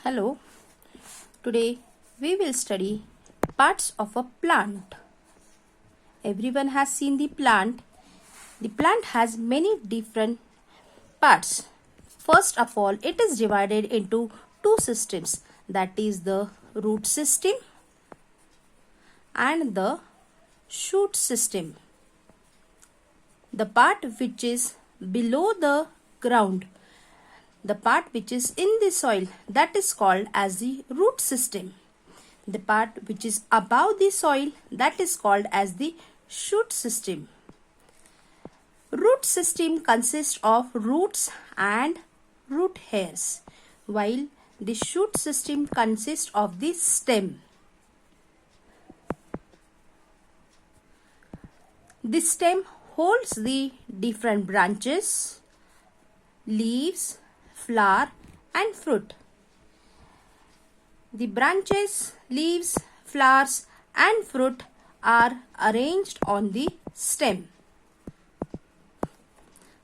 Hello, today we will study parts of a plant. Everyone has seen the plant. The plant has many different parts. First of all, it is divided into two systems, that is the root system and the shoot system. The part which is below the ground, the part which is in the soil, that is called as the root system. The part which is above the soil, that is called as the shoot system. Root system consists of roots and root hairs, while the shoot system consists of the stem. The stem holds the different branches, leaves, flower and fruit. The branches, leaves, flowers and fruit are arranged on the stem.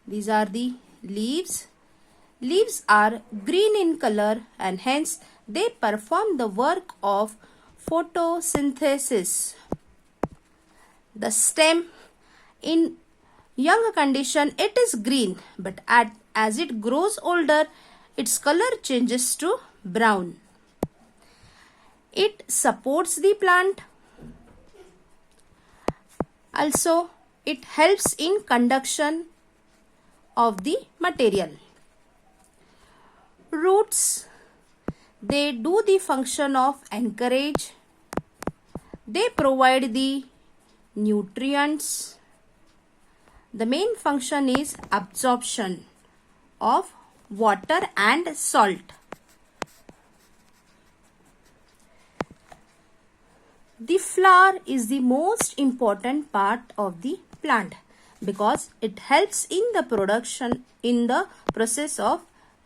These are the leaves. Leaves are green in color and hence they perform the work of photosynthesis. The stem, in young condition it is green, but as it grows older its color changes to brown. It supports the plant. Also, it helps in conduction of the material. Roots, they do the function of anchorage. They provide the nutrients. The main function is absorption of water and salt. The flower is the most important part of the plant because it helps in the process of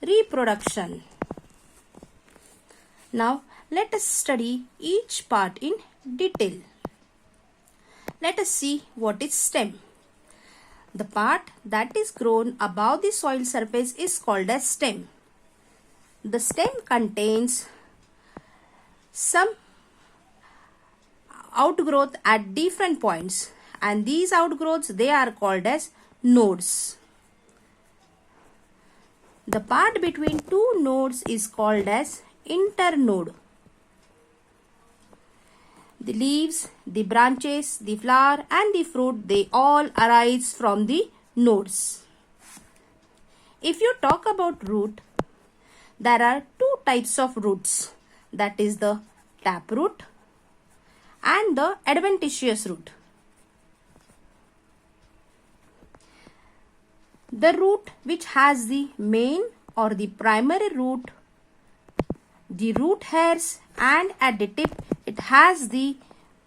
reproduction. Now let us study each part in detail. Let us see what is stem. The part that is grown above the soil surface is called as stem. The stem contains some outgrowth at different points, and these outgrowths they are called as nodes. The part between two nodes is called as internode. The leaves, the branches, the flower and the fruit, they all arise from the nodes. If you talk about root, there are two types of roots, that is the taproot and the adventitious root. The root which has the main or the primary root, the root hairs, and at the tip it has the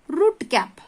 root cap.